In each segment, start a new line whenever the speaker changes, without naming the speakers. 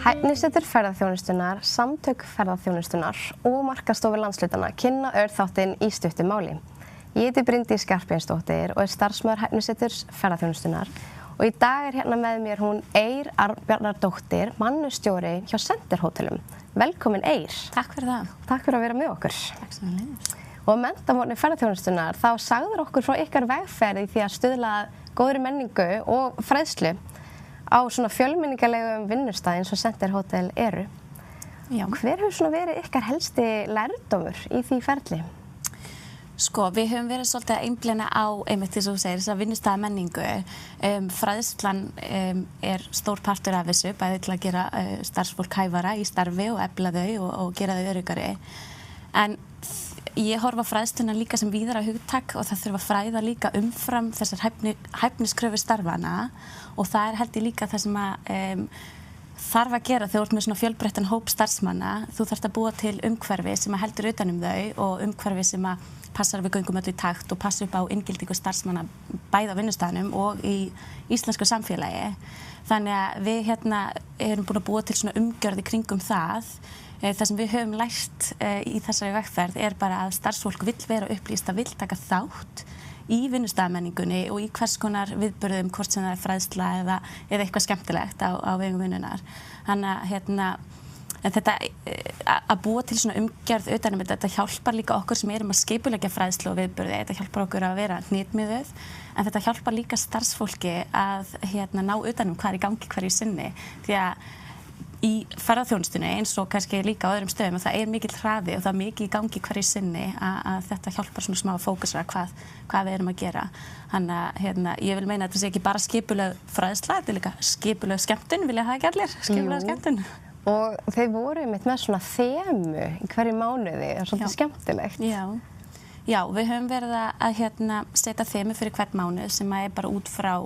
Hæfnisetur ferðaþjónustunnar, samtök ferðaþjónustunnar og markaðsstofa landshlutana kynna örþáttinn í stuttu máli. Ég heiti Bryndís Skarphéðinsdóttir og starfsmaður Hæfniseturs ferðaþjónustunnar og í dag hérna með mér hún Eir Arnbjarnardóttir, mannustjóri hjá Center Hótelum. Velkomin Eir.
Takk fyrir það.
Takk fyrir að vera með okkur.
Takk svo leiðis.
Og á menntamorgni ferðaþjónustunnar þá sagður okkur frá ykkar vegferð í því að stuðla góðri menningu og fræðslu á svona fjölmenningarlegum vinnustað eins og Center Hótel eru.
Já.
Hver hefur svona verið ykkar helsti lærdómur í því ferli?
Sko, við höfum verið svolítið að einblína á, einmitt þess að þú segir, þess að vinnustaða menningu. Fræðslan er stór partur af þessu, bæði til að gera starfsfólk hæfara í starfi og efla þau og gera þau öruggari. En ég horfa á fræðsluna líka sem víðara hugtak og það þurfa að fræða líka umfram þessar hæfniskröfur starfana og það held ég líka það sem að þarf að gera þegar þú ert með svona fjölbreyttan hóp starfsmanna. Þú þarft að búa til umhverfi sem að heldur utan þau og umhverfi sem að passar við göngum öll í takt og passa upp á inngildingu starfsmanna bæði á vinnustaðnum og í íslensku samfélagi. Þannig að við erum búin að búa til svona umgjörð í kringum það. Það sem við höfum lært í þessari vegferð er bara að starfsfólk vill vera upplýst, að vill taka þátt í vinnustaðamenningunni og í hvers konar viðburðum, hvort sem það er fræðsla eða eitthvað skemmtilegt á vegum vinnunar. Þannig að þetta að búa til svona umgjörð utan þetta hjálpar líka okkur sem erum að skipuleggja fræðslu og viðburði. Þetta hjálpar okkur að vera hnitmiðuð, en þetta hjálpar líka starfsfólki að ná utan hvað er í gangi hverju sinni. Því að í ferðaþjónustunni eins og kannski líka á öðrum stöðum að það er mikill hraði og það er mikið í gangi hverju sinni að þetta hjálpar svona smá að fókusra hvað við erum að gera. Þannig að ég vil meina að þetta sé ekki bara skipuleg fræðsla, þetta er líka skipuleg skemmtun, vilja það ekki allir? Skipuleg skemmtun.
Og þeir voru einmitt með svona þemu í hverju mánuði, það er svolítið skemmtilegt.
Já, við höfum verið að setja þemu fyrir hvern mánuð sem er bara út frá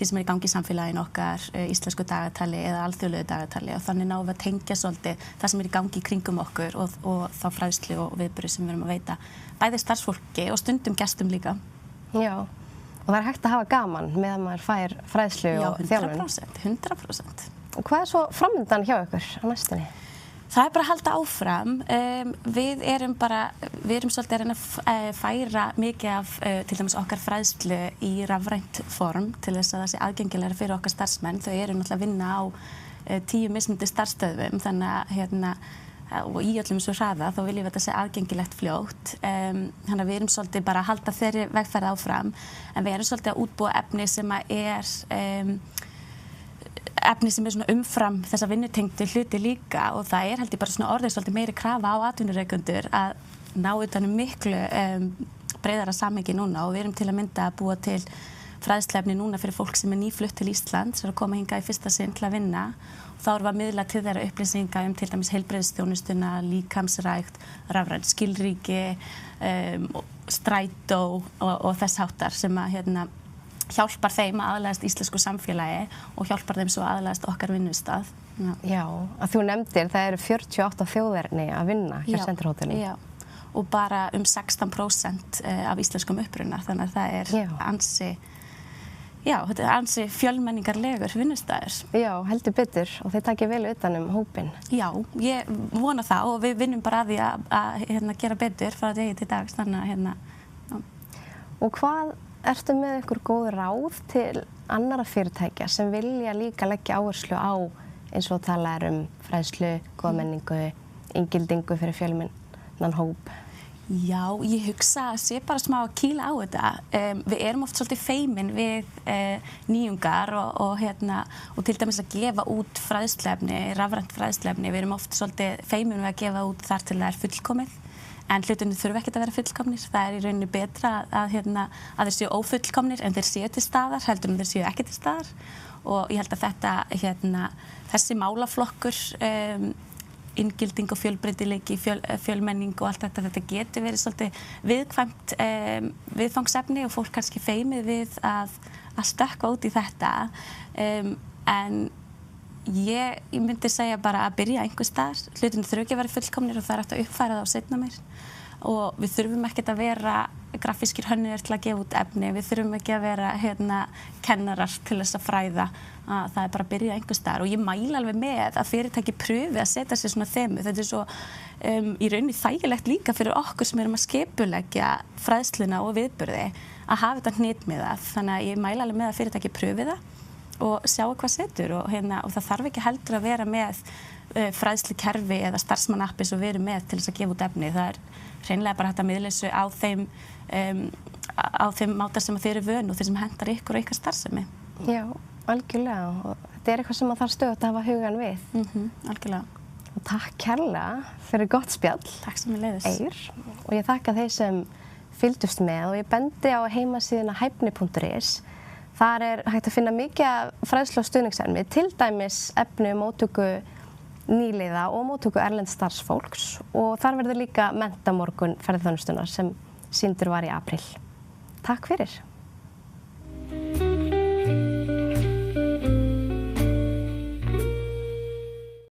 því sem er í gangi í samfélaginu okkar, íslensku dagatali eða alþjóðlegu dagatali og þannig náum við að tengja svolítið það sem er í gangi í kringum okkur og þá fræðslu og viðburði sem við erum að veita bæði starfsfólki og stundum gestum líka. Já,
og það er hægt að hafa gaman meðan maður fær fræðslu og þjálfun.
Já, 100%.
Og hvað er svo framundan hjá ykkur á næstunni?
Það er bara að halda áfram. Við erum svolítið að reyna að færa mikið af til dæmis okkar fræðslu í rafrænt form til þess að það sé aðgengilegra fyrir okkar starfsmenn. Þau eru náttúrulega að vinna á 10 mismunandi starfsstöðvum þannig að og í öllum svo hraða þá viljum við þetta sé aðgengilegt fljótt. Þannig að við erum svolítið bara að halda þeirri vegferð áfram en við erum svolítið að útbúa efni sem efni sem er svona umfram þessa vinnutengdu hluti líka og það er held ég bara svona orðið svolítið meiri krafa á atvinnurekendur að ná utan miklu breiðara samhengi núna og við erum til að mynda að búa til fræðsluefni núna fyrir fólk sem er nýflutt til Íslands sem er að koma hingað í fyrsta sinn til að vinna og þá erum við að miðla til þeirra upplýsinga til dæmis heilbrigðisþjónustuna, líkamsrækt, rafrænt skilríki, strætó og þess háttar sem að hjálpar þeim að aðlagast íslensku samfélagi og hjálpar þeim svo að aðlagast okkar vinnustað.
Já, að þú nefndir, það eru 48 þjóðerni að vinna hjá Center Hótelum.
Já, og bara 16% af íslenskum uppruna, þannig að það er þetta er ansi fjölmenningarlegur vinnustaður.
Já, heldur betur og þeir takja vel utan hópinn.
Já, ég vona það og við vinnum bara að því að gera betur frá degi til dags, þannig að
Og hvað ertu með ykkur góð ráð til annarra fyrirtækja sem vilja líka leggja áherslu á eins og tala fræðslu, góða menningu, inngildingu fyrir fjölmennan hóp?
Já, ég hugsa að sé bara smá að kýla á þetta. Við erum oft svolítið feimin við nýjungar og til dæmis að gefa út fræðsluefni, rafrænt fræðsluefni. Við erum oft svolítið feimin við að gefa út þar til það er fullkomið. En hlutinni þurfa ekkert að vera fullkomnir. Það er í rauninni betra að þeir séu ófullkomnir en þeir séu til staðar, heldur en þeir séu ekki til staðar. Og ég held að þessi málaflokkur, inngilding og fjölbreytileiki, fjölmenning og allt þetta getur verið svolítið viðkvæmt viðfangsefni og fólk kannski feimið við að stökkva út í þetta. En ég myndi segja bara að byrja einhvers staðar. Hlutinni þurfa ekki að vera fullkomnir og það er hægt að uppfæra það á seinna meir. og við þurfum ekkert að vera grafískir hönnuðir til að gefa út efni, við þurfum ekki að vera kennarar til þess að fræða, að það bara að byrja einhvers staðar og ég mæli alveg með að fyrirtæki pröfi að setja sér svona þemu. Þetta svo í rauninni þægilegt líka fyrir okkur sem erum að skipuleggja fræðsluna og viðburði að hafa þetta hnitmiðað, þannig að ég mæli alveg með að fyrirtæki pröfi það og sjáu hvað setur og það þarf ekki heldur að vera með fræðslukerfi eða starfsmannappi sem við erum með til þess að gefa út efni. Það hreinlega bara hægt að miðla þessu á þeim máta sem þeir eru vön og þeir sem hentar ykkur og ykkar starfsemi.
Já, algjörlega og þetta eitthvað sem maður þarf stöðugt að hafa hugan við.
Algjörlega.
Og takk kærlega fyrir gott spjall.
Takk sem ég leiðis.
Eir. Og ég þakka þeir sem fylgdust með og ég bendi á heimasíðuna hæfni.is. Þar hægt að finna mikið fræðslu og stuðningsefni, til dæmis efni móttöku nýliða og móttöku erlends starfsfólks og þar verður líka menntamorgun ferðaþjónustunnar sem sýndur var í apríl. Takk fyrir.